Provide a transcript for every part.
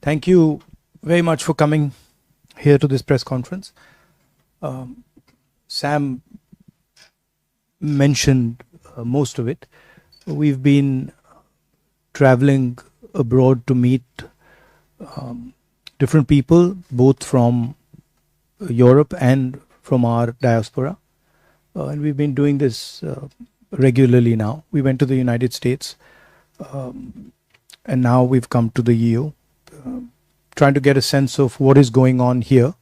Thank you very much for coming here to this press conference. Sam mentioned most of it. We've been traveling abroad to meet different people, both from Europe and from our diaspora. And we've been doing this regularly now. We went to the United States, and now we've come to the EU, trying to get a sense of what is going on here,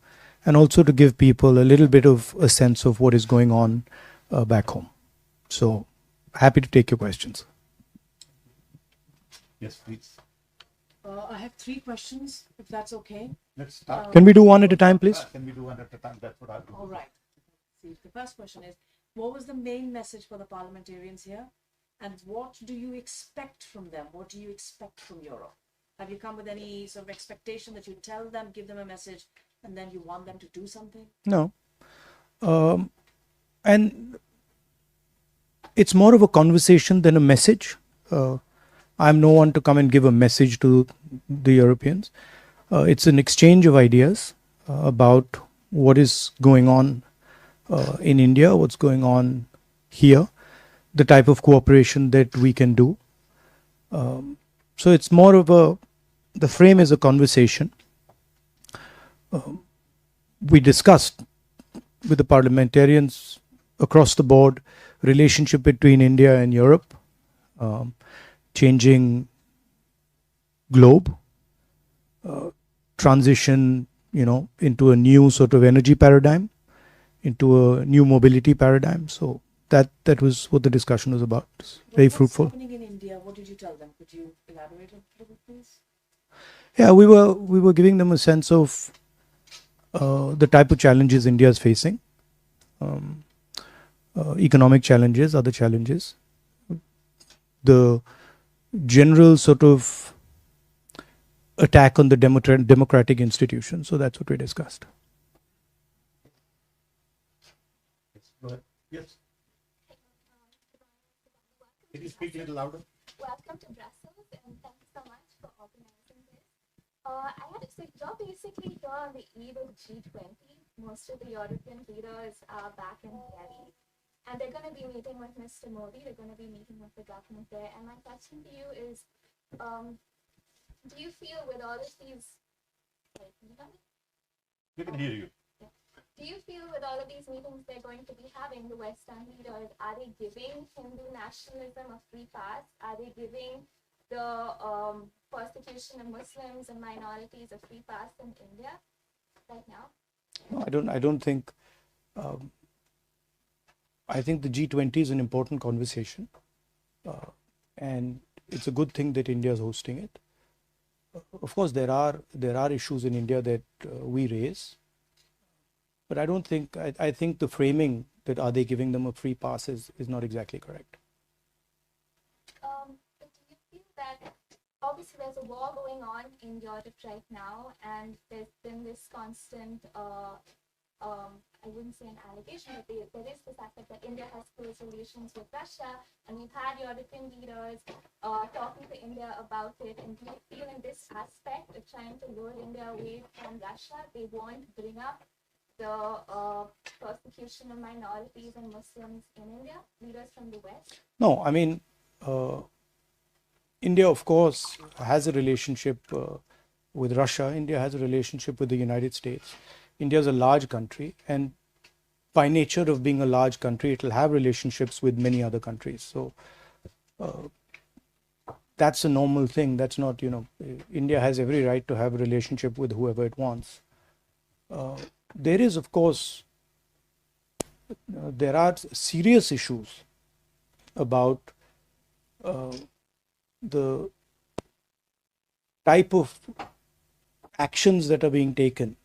and also to give people a little bit of a sense of what is going on back home. So, happy to take your questions. Yes, please. I have 3 questions, if that's okay. Let's start. Can we do one at a time, please? Can we do one at a time? That's what I'll do. All right. See, the first question is, what was the main message for the parliamentarians here? And what do you expect from them? What do you expect from Europe? Have you come with any sort of expectation that you tell them, give them a message, and then you want them to do something? No. And it's more of a conversation than a message. I'm no one to come and give a message to the Europeans. It's an exchange of ideas about what is going on in India, what's going on here, the type of cooperation that we can do. So it's more of the frame is a conversation. We discussed with the parliamentarians across the board relationship between India and Europe, changing globe, transition, into a new sort of energy paradigm, into a new mobility paradigm. So that was what the discussion was about. Very fruitful. What's happening in India? What did you tell them? Could you elaborate a little bit, please? Yeah, we were giving them a sense of the type of challenges India is facing, economic challenges, other challenges, the general sort of attack on the democratic institutions. So that's what we discussed. Go ahead. Yes. Can you speak a little louder? Welcome to Brussels, and thank you so much for organizing this. You're basically here on the eve of G20. Most of the European leaders are back in Delhi, and they're going to be meeting with Mr. Modi. They're going to be meeting with the government there. And my question to you is, do you feel with all of these... Sorry, can you hear me? We can hear you. Do you feel with all of these meetings they're going to be having, the Western leaders, are they giving Hindu nationalism a free pass? Are they giving the persecution of Muslims and minorities a free pass in India right now? No, I don't think. I think the G20 is an important conversation, and it's a good thing that India is hosting it. Of course, there are issues in India that we raise, but I don't think. I think the framing that are they giving them a free pass is not exactly correct. But do you feel that obviously there's a war going on in Europe right now, and there's been this constant, I wouldn't say an allegation, but there is this aspect that India has close relations with Russia, and we've had European leaders talking to India about it. And do you feel in this aspect of trying to lure India away from Russia, they won't bring up the persecution of minorities and Muslims in India, leaders from the West? No, I mean, India, of course, has a relationship with Russia. India has a relationship with the United States. India is a large country, and by nature of being a large country, it will have relationships with many other countries. So that's a normal thing. That's not, India has every right to have a relationship with whoever it wants. There is, of course, there are serious issues about the type of actions that are being taken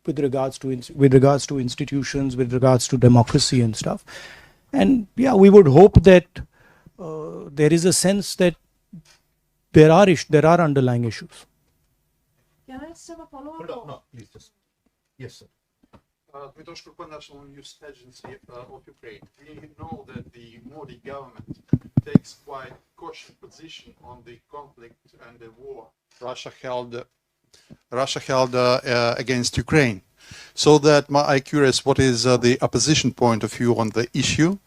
with regards to institutions, with regards to democracy and stuff. And yeah, we would hope that there is a sense that there are underlying issues. Can I just have a follow-up? Hold on. No, please just. Yes, sir. Dmitry National News Agency of Ukraine. We know that the Modi government takes quite cautious position on the conflict and the war Russia held against Ukraine. So that I'm curious, what is the opposition point of view on the issue?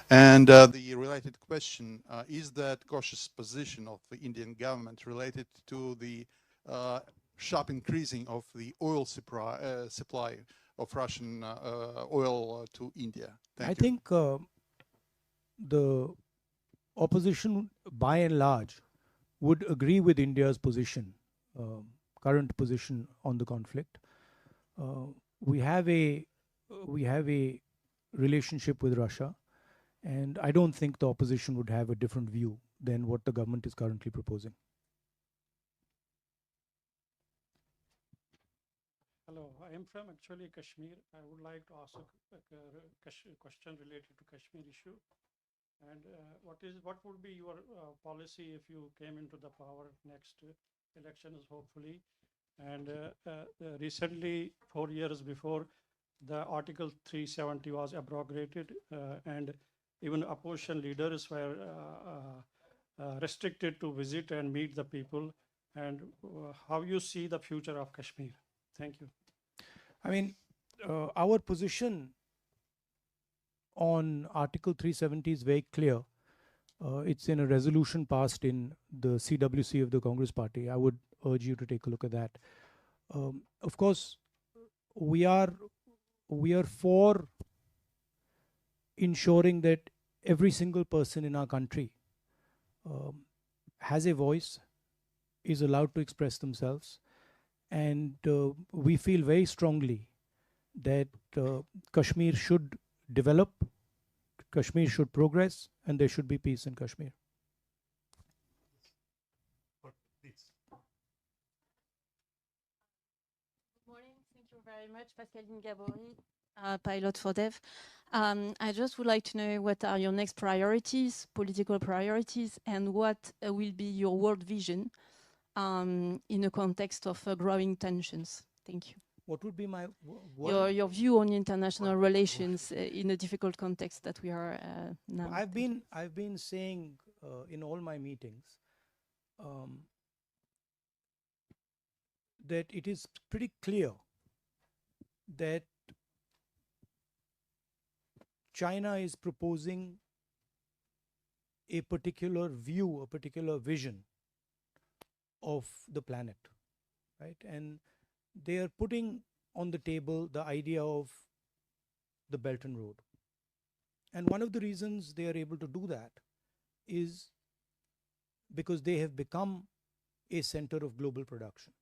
And the related question, is that cautious position of the Indian government related to the sharp increasing of the oil supply of Russian oil to India? I think the opposition, by and large, would agree with India's position, current position on the conflict. We have a relationship with Russia, and I don't think the opposition would have a different view than what the government is currently proposing. Hello, I am from actually Kashmir. I would like to ask a question related to Kashmir issue. And what would be your policy if you came into the power next elections, hopefully? And recently, 4 years before, the Article 370 was abrogated, and even opposition leaders were restricted to visit and meet the people. And how you see the future of Kashmir? Thank you. I mean, our position on Article 370 is very clear. It's in a resolution passed in the CWC of the Congress Party. I would urge you to take a look at that. Of course, we are for ensuring that every single person in our country has a voice, is allowed to express themselves, and we feel very strongly that Kashmir should develop, Kashmir should progress, and there should be peace in Kashmir. Good morning. Thank you very much, Pascaline Gabory, pilot for Dev. I just would like to know what are your next priorities, political priorities, and what will be your world vision in a context of growing tensions. Thank you. What would be my your view on international relations in a difficult context that we are now? I've been saying in all my meetings that it is pretty clear that China is proposing a particular view, a particular vision of the planet, right? And they are putting on the table the idea of the Belt and Road. And one of the reasons they are able to do that is because they have become a center of global production.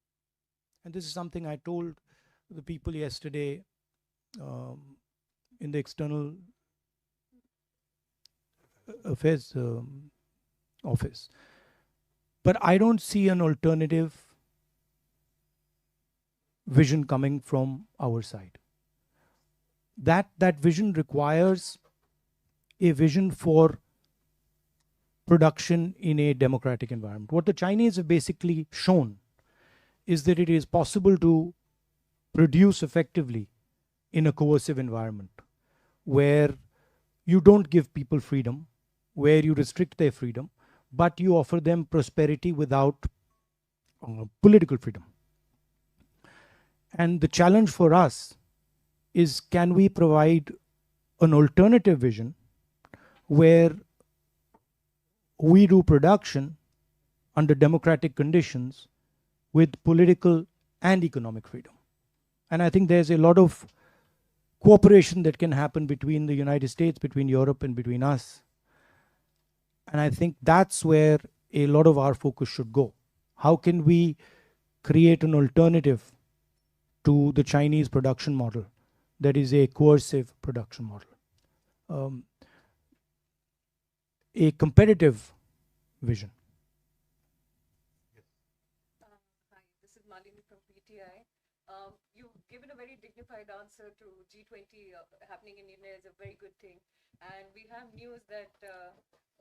And this is something I told the people yesterday in the External Affairs office. But I don't see an alternative vision coming from our side. That vision requires a vision for production in a democratic environment. What the Chinese have basically shown is that it is possible to produce effectively in a coercive environment where you don't give people freedom, where you restrict their freedom, but you offer them prosperity without political freedom. And the challenge for us is, can we provide an alternative vision where we do production under democratic conditions with political and economic freedom? And I think there's a lot of cooperation that can happen between the United States, between Europe, and between us. And I think that's where a lot of our focus should go. How can we create an alternative to the Chinese production model that is a coercive production model? A competitive vision. Hi, this is Malini from PTI. You've given a very dignified answer to G20 happening in India is a very good thing. And we have news that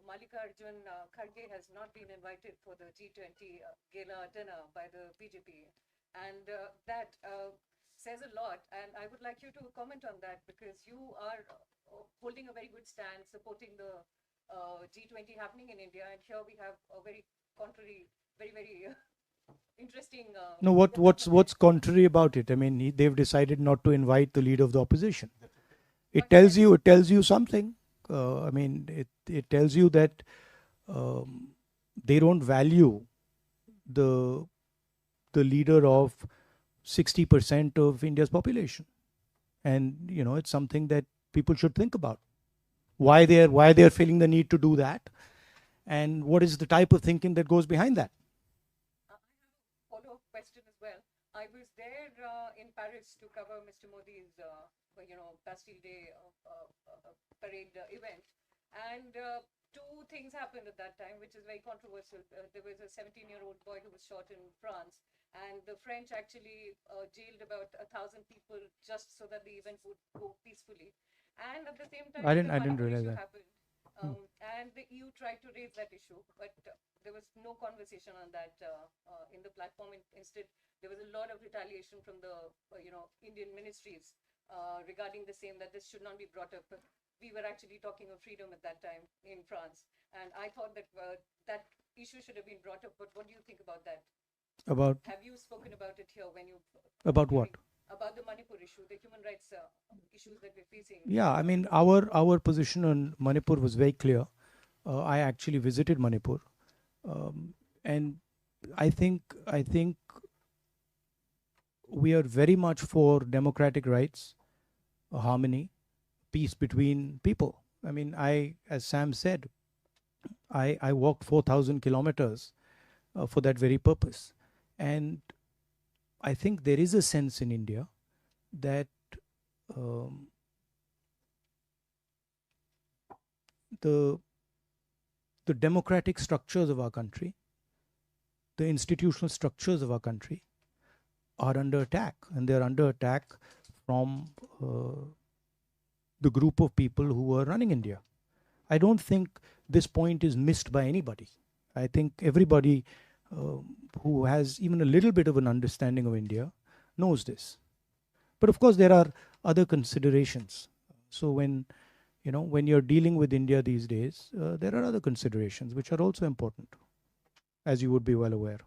Mallikarjun Kharge has not been invited for the G20 gala dinner by the BJP. And that says a lot, and I would like you to comment on that because you are holding a very good stand, supporting the G20 happening in India, and here we have a very contrary, very interesting. No, what's contrary about it? I mean, they've decided not to invite the leader of the opposition. It tells you something. I mean, it tells you that they don't value the leader of 60% of India's population, and it's something that people should think about. Why they're feeling the need to do that, and what is the type of thinking that goes behind that? Follow-up question as well. I was there in Paris to cover Mr. Modi's, Bastille Day parade event, and two things happened at that time, which is very controversial. There was a 17-year-old boy who was shot in France, and the French actually jailed about 1,000 people just so that the event would go peacefully. And at the same time, I didn't the realize issue that. happened, and the EU tried to raise that issue, but there was no conversation on that in the platform. Instead, there was a lot of retaliation from the Indian ministries regarding the same, that this should not be brought up. But we were actually talking of freedom at that time in France, and I thought that that issue should have been brought up. But what do you think about that? About Have you spoken about it here when you about what? about the Manipur issue, the human rights issues that we're facing? Yeah, I mean, our position on Manipur was very clear. I actually visited Manipur, and I think we are very much for democratic rights, harmony, peace between people. I mean, as Sam said, I walked 4,000 kilometers for that very purpose, and I think there is a sense in India that the democratic structures of our country, the institutional structures of our country are under attack, and they're under attack from the group of people who are running India. I don't think this point is missed by anybody. I think everybody who has even a little bit of an understanding of India knows this. But of course, there are other considerations. So when you're dealing with India these days, there are other considerations which are also important, as you would be well aware.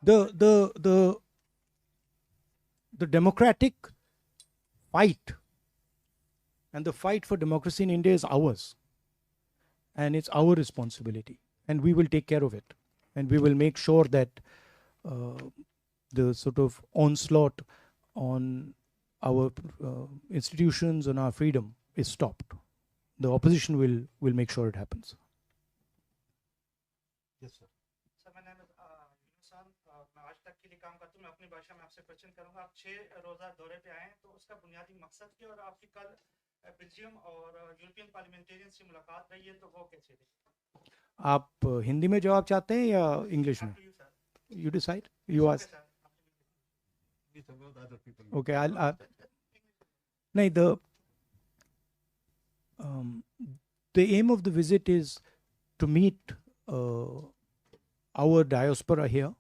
The democratic fight and the fight for democracy in India is ours, and it's our responsibility, and we will take care of it, and we will make sure that the sort of onslaught on our institutions, on our freedom is stopped. The opposition will make sure it happens. Yes, sir. Sir मैं नाम यूनुसान मैं आज तक के लिए काम करता हूँ मैं अपनी भाषा में आपसे क्वेश्चन करूँगा आप 6 रोज़ा दौरे पे आए हैं तो उसका बुनियादी मकसद क्या और आपकी कल बेल्जियम और यूरोपियन पार्लियामेंटेरियन से मुलाकात रही है तो वो कैसे रही आप हिंदी में जवाब चाहते हैं या इंग्लिश में? You decide. You ask. Okay, I'll no, the aim of the visit is to meet our diaspora here,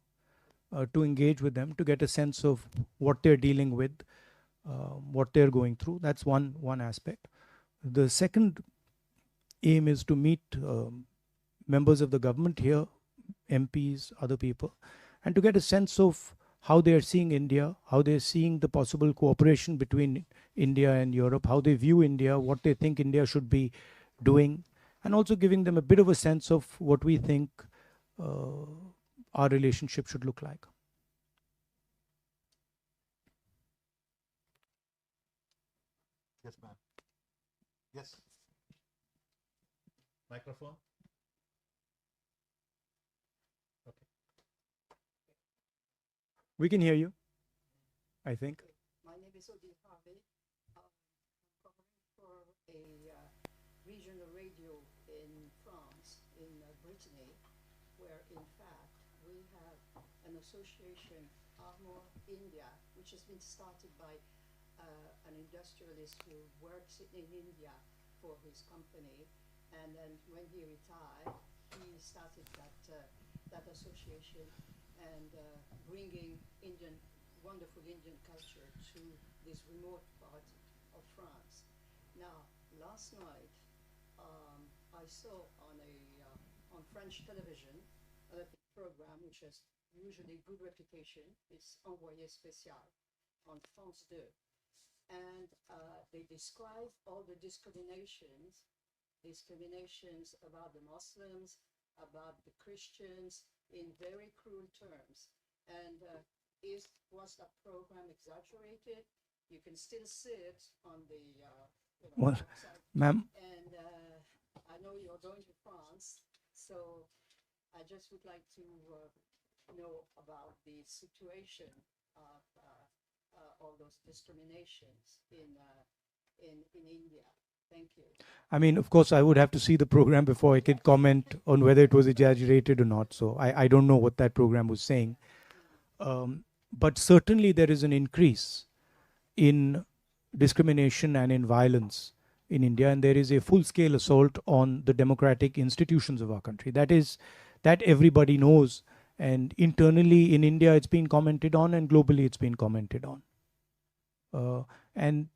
to engage with them, to get a sense of what they're dealing with, what they're going through. That's one aspect. The second aim is to meet members of the government here, MPs, other people, and to get a sense of how they are seeing India, how they're seeing the possible cooperation between India and Europe, how they view India, what they think India should be doing, and also giving them a bit of a sense of what we think our relationship should look like. Yes, ma'am. Yes. Microphone. Okay. We can hear you, I think. My name is Odile Harvey. I'm covering for a regional radio in France, in Brittany, where in fact we have an association, Armor India, which has been started by an industrialist who works in India for his company, and then when he retired, he started that association and bringing wonderful Indian culture to this remote part of France. Now, last night, I saw on French television a program which has usually good reputation. It's Envoyé Spécial on France 2. And they describe all the discriminations about the Muslims, about the Christians in very cruel terms. And was that program exaggerated? You can still see it on the Well, website. ma'am, And I know you're going to France, so I just would like to know about the situation of all those discriminations in India. Thank you. I mean, of course, I would have to see the program before I could comment on whether it was exaggerated or not. So I don't know what that program was saying. But certainly there is an increase in discrimination and in violence in India, and there is a full-scale assault on the democratic institutions of our country. That everybody knows, and internally in India it's been commented on, and globally it's been commented on. And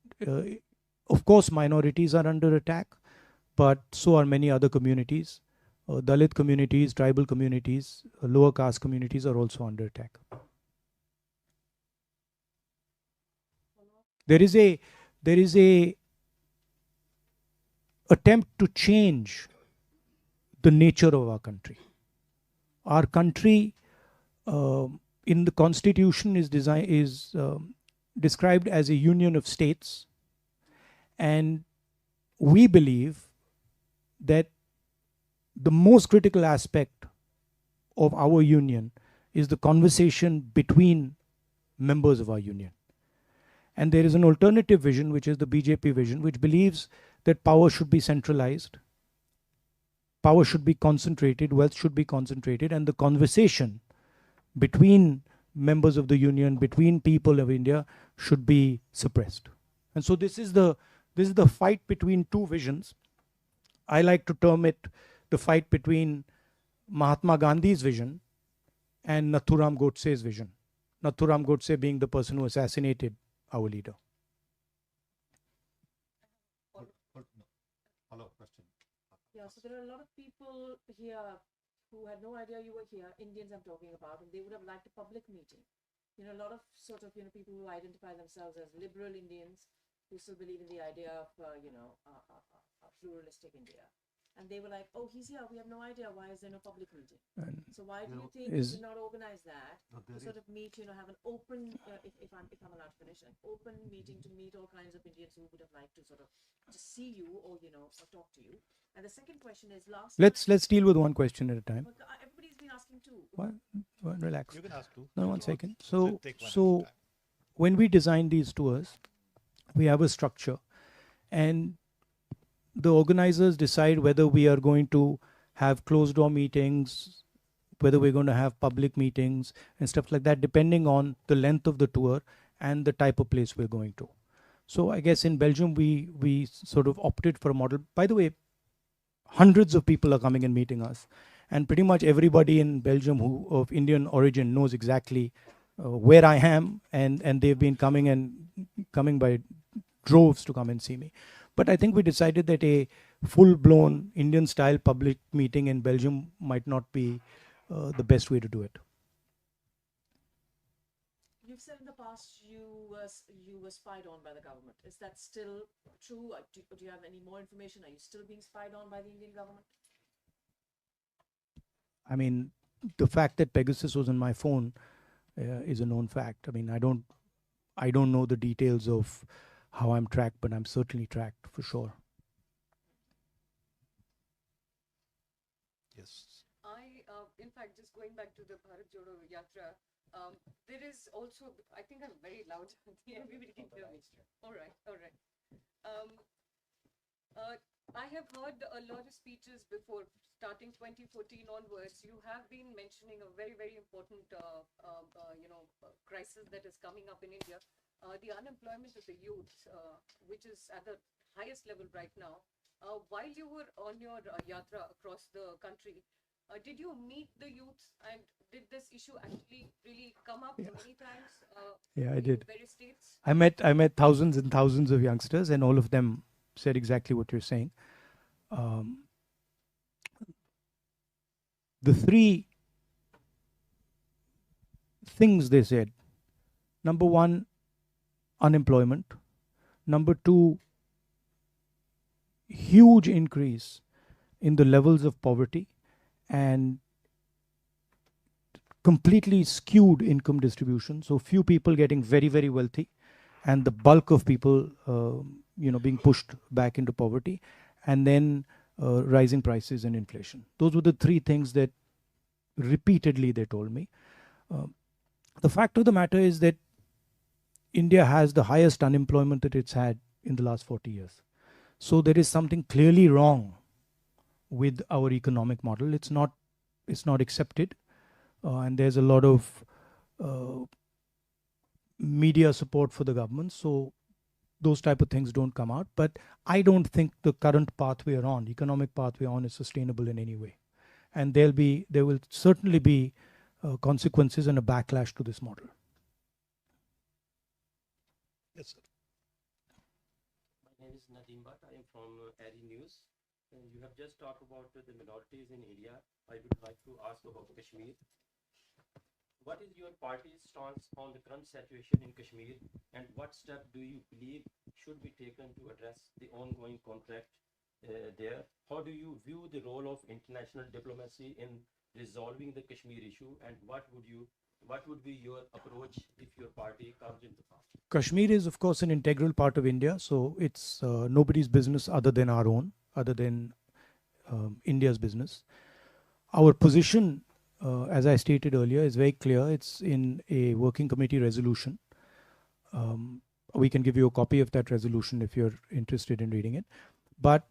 of course, minorities are under attack, but so are many other communities. Dalit communities, tribal communities, lower caste communities are also under attack. There is a attempt to change the nature of our country. Our country in the constitution is described as a union of states, and we believe that the most critical aspect of our union is the conversation between members of our union. And there is an alternative vision, which is the BJP vision, which believes that power should be centralized, power should be concentrated, wealth should be concentrated, and the conversation between members of the union, between people of India, should be suppressed. And so this is the fight between two visions. I like to term it the fight between Mahatma Gandhi's vision and Nathuram Godse's vision. Nathuram Godse being the person who assassinated our leader. Follow-up question. Yeah, so there are a lot of people here who had no idea you were here, Indians I'm talking about, and they would have liked a public meeting. You know, a lot of sort of, people who identify themselves as liberal Indians who still believe in the idea of, a pluralistic India. And they were like, oh, he's here, we have no idea, why is there no public meeting? And So why do you think is- you did not organize that to sort of meet, have an open, if I'm allowed to finish, an open meeting to meet all kinds of Indians who would have liked to sort of just see you or, or talk to you? And the second question is Let's deal with one question at a time. But everybody's been asking two. Relax. You can ask two. No, 1 second. We'll take one at a So time. when we design these tours, we have a structure, and the organizers decide whether we are going to have closed door meetings, whether we're going to have public meetings and stuff like that, depending on the length of the tour and the type of place we're going to. So I guess in Belgium, we sort of opted for a model. By the way, hundreds of people are coming and meeting us, and pretty much everybody in Belgium who of Indian origin knows exactly where I am, and they've been coming by droves to come and see me. But I think we decided that a full-blown Indian-style public meeting in Belgium might not be the best way to do it. You've said in the past you were spied on by the government. Is that still true? Do you have any more information? Are you still being spied on by the Indian government? I mean, the fact that Pegasus was on my phone is a known fact. I mean, I don't know the details of how I'm tracked, but I'm certainly tracked for sure. Yes. In fact, just going back to the Bharat Jodo Yatra, there is also, I think I'm very loud. Everybody can hear me. All right. I have heard a lot of speeches before, starting 2014 onwards. You have been mentioning a very, very important, crisis that is coming up in India. The unemployment of the youth, which is at the highest level right now. While you were on your yatra across the country, Did you meet the youth, and did this issue actually really come up many times? Yeah, I in did. various states? I met thousands and thousands of youngsters, and all of them said exactly what you're saying. The three things they said: number one, unemployment; number two, huge increase in the levels of poverty, and completely skewed income distribution. So few people getting very, very wealthy, and the bulk of people, being pushed back into poverty, and then rising prices and inflation. Those were the three things that repeatedly they told me. The fact of the matter is that India has the highest unemployment that it's had in the last 40 years. So there is something clearly wrong with our economic model. It's not accepted, and there's a lot of media support for the government. So those type of things don't come out. But I don't think the current path we are on, economic path we are on, is sustainable in any way. And there will certainly be consequences and a backlash to this model. Yes, sir. My name is Nadeem Bhatt. I am from Ari News. You have just talked about the minorities in India. I would like to ask about Kashmir. What is your party's stance on the current situation in Kashmir, and what step do you believe should be taken to address the ongoing conflict there? How do you view the role of international diplomacy in resolving the Kashmir issue, and what would be your approach if your party comes into power? Kashmir is, of course, an integral part of India, so it's nobody's business other than our own, other than India's business. Our position, as I stated earlier, is very clear. It's in a working committee resolution. We can give you a copy of that resolution if you're interested in reading it. But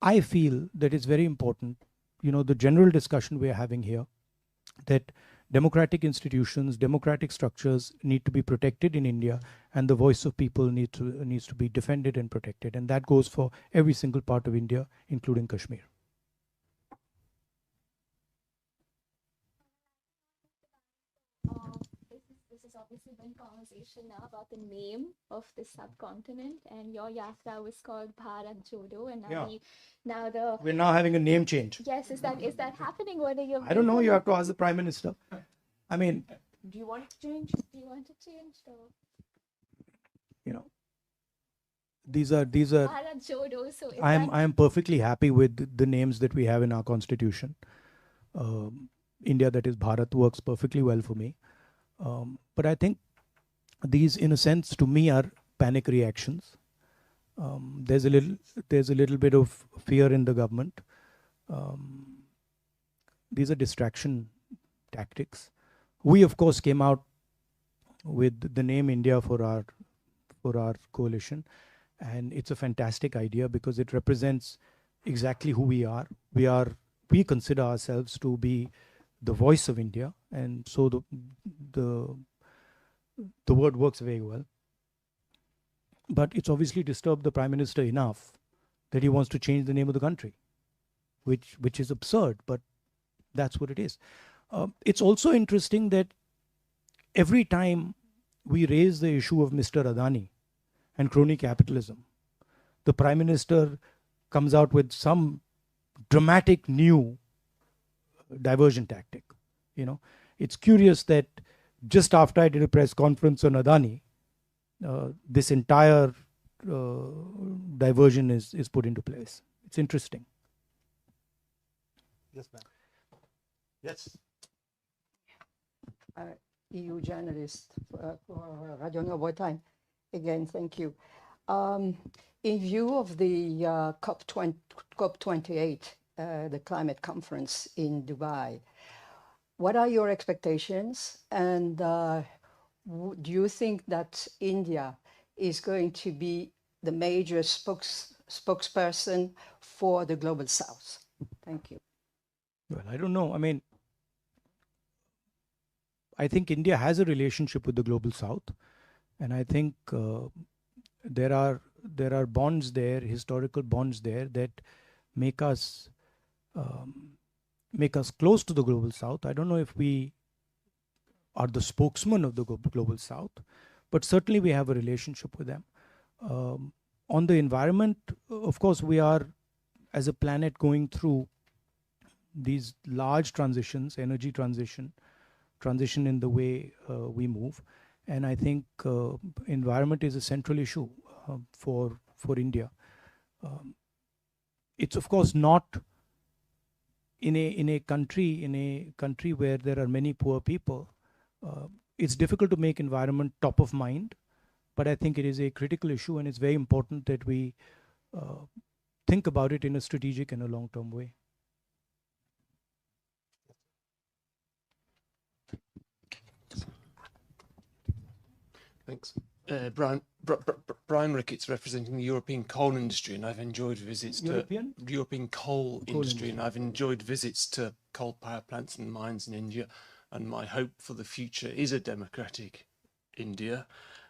I feel that it's very important, the general discussion we're having here, that democratic institutions, democratic structures need to be protected in India, and the voice of people needs to be defended and protected. And that goes for every single part of India, including Kashmir. This has obviously been conversation now about the name of the subcontinent, and your yatra was called Bharat Jodo, and now We're now having a name change. yes, is that happening? What are your I don't know. You have to ask the Prime Minister. I mean, Do you want it to change? Do you want to change? these are. Bharat Jodo. So I am perfectly happy with the names that we have in our constitution. India, that is Bharat, works perfectly well for me. But I think these, in a sense, to me, are panic reactions. There's a little bit of fear in the government. These are distraction tactics. We, of course, came out with the name India for our coalition, and it's a fantastic idea because it represents exactly who we are. We consider ourselves to be the voice of India, and so the word works very well. But it's obviously disturbed the Prime Minister enough that he wants to change the name of the country, which is absurd, but that's what it is. It's also interesting that every time we raise the issue of Mr. Adani and crony capitalism, the Prime Minister comes out with some dramatic new diversion tactic. It's curious that just after I did a press conference on Adani, this entire diversion is put into place. It's interesting. Yes, ma'am. Yes. EU journalist for Radio Novo Time. Again, thank you. In view of the COP28, the climate conference in Dubai, what are your expectations? And do you think that India is going to be the major spokesperson for the Global South? Thank you. Well, I don't know. I mean, I think India has a relationship with the Global South, and I think there are bonds there, historical bonds there, that make us make us close to the global south. I don't know if we are the spokesman of the global south, but certainly we have a relationship with them. On the environment, of course, we are, as a planet, going through these large transitions, energy transition in the way we move. And I think environment is a central issue for India. It's of course not in a country where there are many poor people. It's difficult to make environment top of mind, but I think it is a critical issue, and it's very important that we think about it in a strategic and a long-term way. Thanks. Brian Ricketts, representing the European coal industry, and I've enjoyed visits to European coal industry, and I've enjoyed visits to coal power plants and mines in India. And my hope for the future is a democratic India.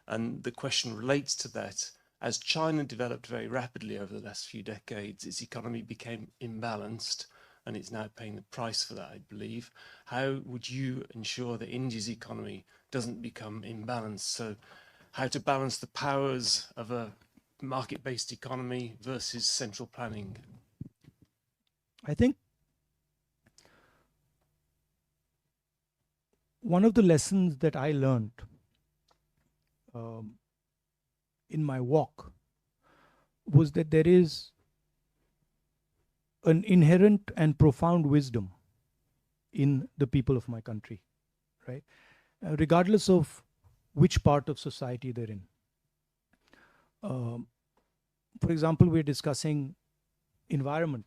And the question relates to that. As China developed very rapidly over the last few decades, its economy became imbalanced, and it's now paying the price for that, I believe. How would you ensure that India's economy doesn't become imbalanced? So how to balance the powers of a market-based economy versus central planning? I think one of the lessons that I learned in my walk was that there is an inherent and profound wisdom in the people of my country, right? Regardless of which part of society they're in. For example, we're discussing environment.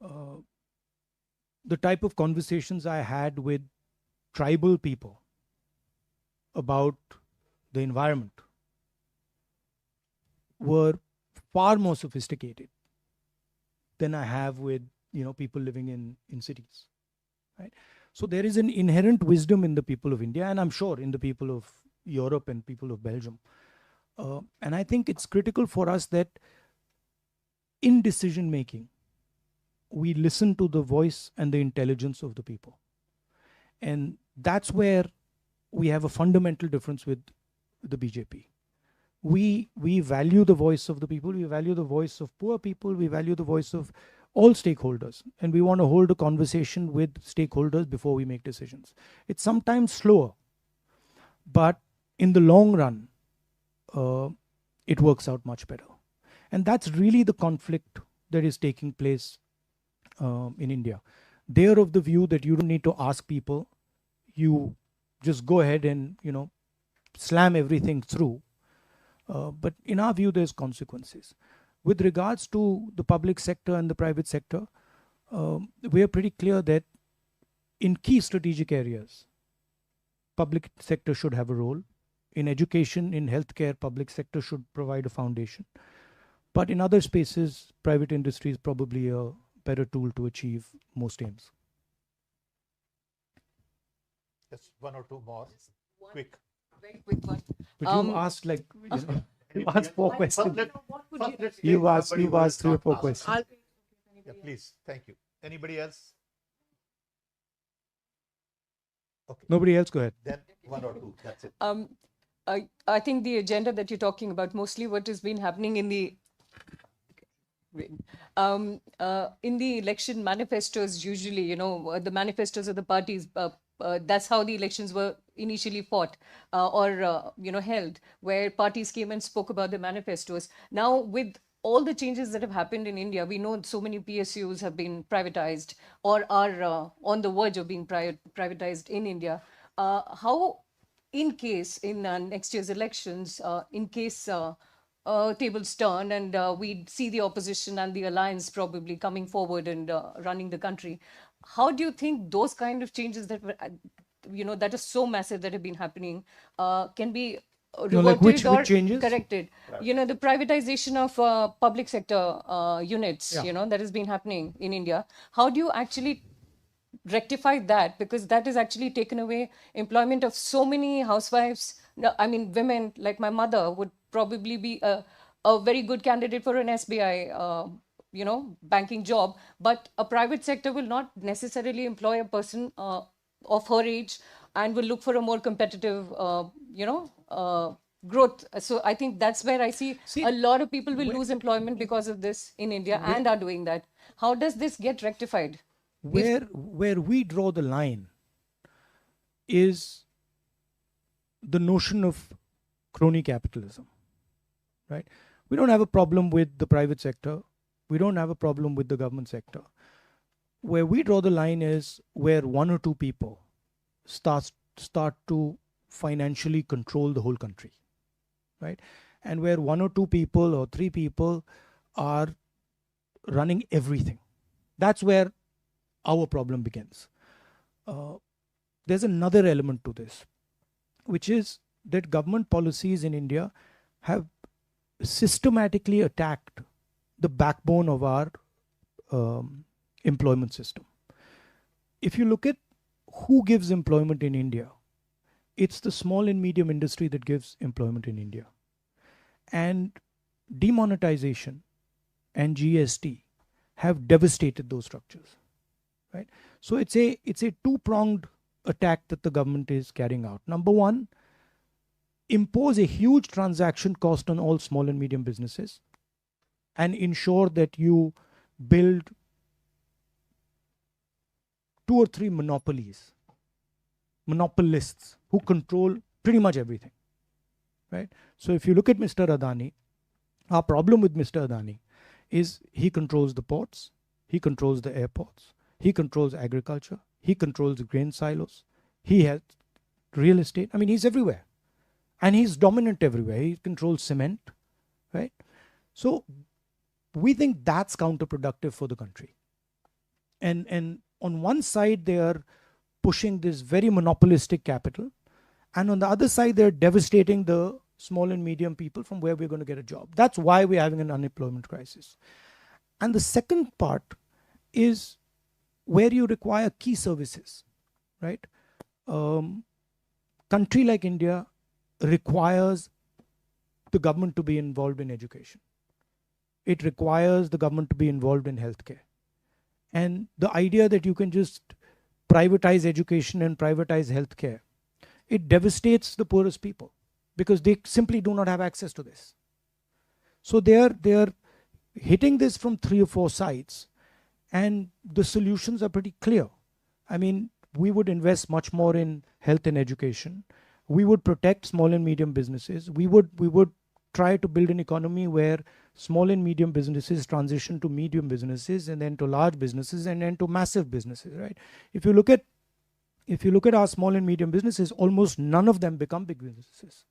The type of conversations I had with tribal people about the environment were far more sophisticated than I have with people living in cities, right? So there is an inherent wisdom in the people of India, and I'm sure in the people of Europe and people of Belgium. And I think it's critical for us that in decision making, we listen to the voice and the intelligence of the people. And that's where we have a fundamental difference with the BJP. We value the voice of the people, we value the voice of poor people, we value the voice of all stakeholders, and we want to hold a conversation with stakeholders before we make decisions. It's sometimes slower, but in the long run, it works out much better. And that's really the conflict that is taking place in India. They're of the view that you don't need to ask people, you just go ahead and slam everything through. But in our view, there's consequences. With regards to the public sector and the private sector, we are pretty clear that in key strategic areas, public sector should have a role. In education, in healthcare, public sector should provide a foundation. But in other spaces, private industry is probably a better tool to achieve most aims. Just one or two more. Quick. Very quick one. But you asked you asked 4 questions. You've asked 3 or 4 questions. Yeah, please. Thank you. Anybody else? Okay. Nobody else, go ahead. Then 1 or 2. That's it. I think the agenda that you're talking about, mostly what has been happening in the election manifestos, usually, the manifestos of the parties, that's how the elections were initially fought or held, where parties came and spoke about the manifestos. Now, with all the changes that have happened in India, we know so many PSUs have been privatized or are on the verge of being privatized in India. How, in case in next year's elections, in case tables turn and we see the opposition and the alliance probably coming forward and running the country, how do you think those kind of changes that were, that is so massive that have been happening can be reverted which or corrected? The privatization of public sector units, that has been happening in India. How do you actually rectify that? Because that has actually taken away employment of so many housewives. I mean, women like my mother would probably be a very good candidate for an SBI banking job, but a private sector will not necessarily employ a person of her age and will look for a more competitive, growth. So I think that's where I see a lot of people will lose employment because of this in India and are doing that. How does this get rectified? Where we draw the line is the notion of crony capitalism, right? We don't have a problem with the private sector. We don't have a problem with the government sector. Where we draw the line is where one or two people start to financially control the whole country, right? And where one or two people or three people are running everything. That's where our problem begins. There's another element to this, which is that government policies in India have systematically attacked the backbone of our employment system. If you look at who gives employment in India, it's the small and medium industry that gives employment in India. And demonetization and GST have devastated those structures, right? So it's a two-pronged attack that the government is carrying out. Number one, impose a huge transaction cost on all small and medium businesses and ensure that you build 2 or 3 monopolists who control pretty much everything, right? So if you look at Mr. Adani, our problem with Mr. Adani is he controls the ports, he controls the airports, he controls agriculture, he controls grain silos, he has real estate. I mean, he's everywhere. And he's dominant everywhere. He controls cement, right? So we think that's counterproductive for the country. And on one side, they are pushing this very monopolistic capital. And on the other side, they're devastating the small and medium people from where we're going to get a job. That's why we're having an unemployment crisis. And the second part is where you require key services, right? Country like India requires the government to be involved in education. It requires the government to be involved in healthcare. And the idea that you can just privatize education and privatize healthcare, it devastates the poorest people because they simply do not have access to this. So they are hitting this from 3 or 4 sides, and the solutions are pretty clear. I mean, we would invest much more in health and education. We would protect small and medium businesses. We would try to build an economy where small and medium businesses transition to medium businesses and then to large businesses and then to massive businesses, right? If you look at our small and medium businesses, almost none of them become big businesses,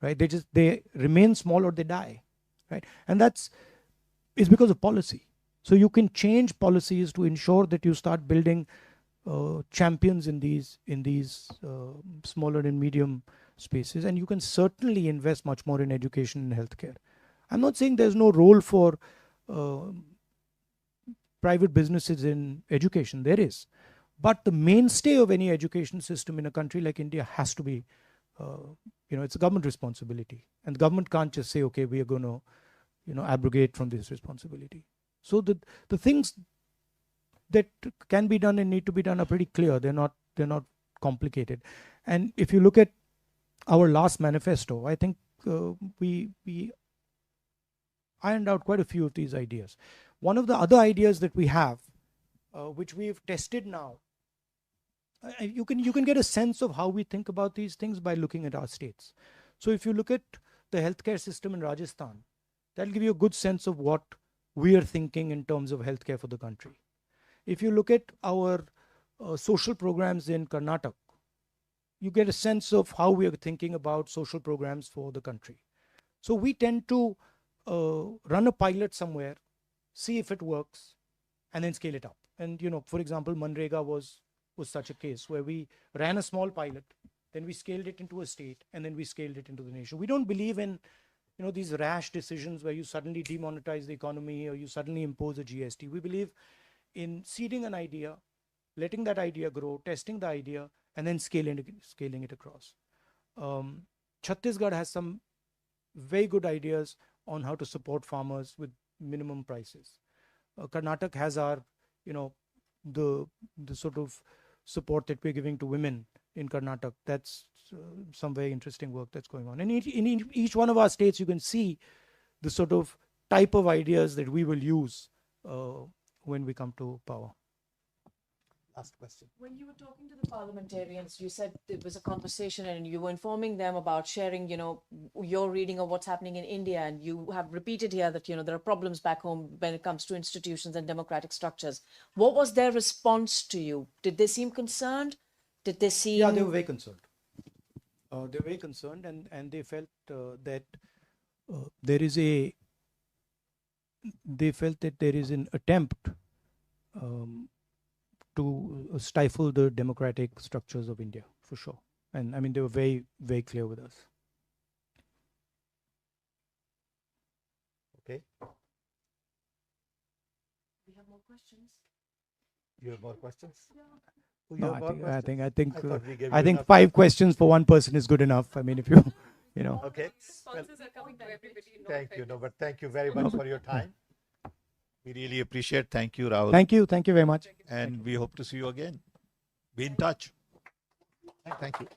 right? They remain small or they die, right? And it's because of policy. So you can change policies to ensure that you start building champions in these smaller and medium spaces, and you can certainly invest much more in education and healthcare. I'm not saying there's no role for private businesses in education. There is, but the mainstay of any education system in a country like India has to be, it's a government responsibility, and the government can't just say, okay, we are going to, abrogate from this responsibility. So the things that can be done and need to be done are pretty clear. They're not complicated. And if you look at our last manifesto, I think we ironed out quite a few of these ideas. One of the other ideas that we have, which we've tested now, you can get a sense of how we think about these things by looking at our states. So if you look at the healthcare system in Rajasthan, that'll give you a good sense of what we are thinking in terms of healthcare for the country. If you look at our social programs in Karnataka, you get a sense of how we are thinking about social programs for the country. So we tend to run a pilot somewhere, see if it works, and then scale it up. And for example, Manrega was such a case where we ran a small pilot, then we scaled it into a state, and then we scaled it into the nation. We don't believe in these rash decisions where you suddenly demonetize the economy or you suddenly impose a GST. We believe in seeding an idea, letting that idea grow, testing the idea, and then scaling it across. Chhattisgarh has some very good ideas on how to support farmers with minimum prices. Karnataka has our, the sort of support that we're giving to women in Karnataka. That's some very interesting work that's going on. And in each one of our states, you can see the sort of type of ideas that we will use when we come to power. Last question. When you were talking to the parliamentarians, you said it was a conversation and you were informing them about sharing, your reading of what's happening in India. And you have repeated here that, there are problems back home when it comes to institutions and democratic structures. What was their response to you? Did they seem concerned? Did they seem... Yeah, they were very concerned. They were very concerned, and they felt that they felt that there is an attempt to stifle the democratic structures of India, for sure. And I mean, they were very, very clear with us. Okay. We have more questions. You have more questions? Yeah. Oh, you No, have more I questions? think thought we gave I you think enough 5 questions for one person is good enough. I mean, if you, Okay. Well, Responses are coming to everybody. No thank you. offense. No, but thank you very much for your time. We really appreciate. Thank you, Rahul. Thank you very much. And we hope to see you again. Be in touch. Thank you.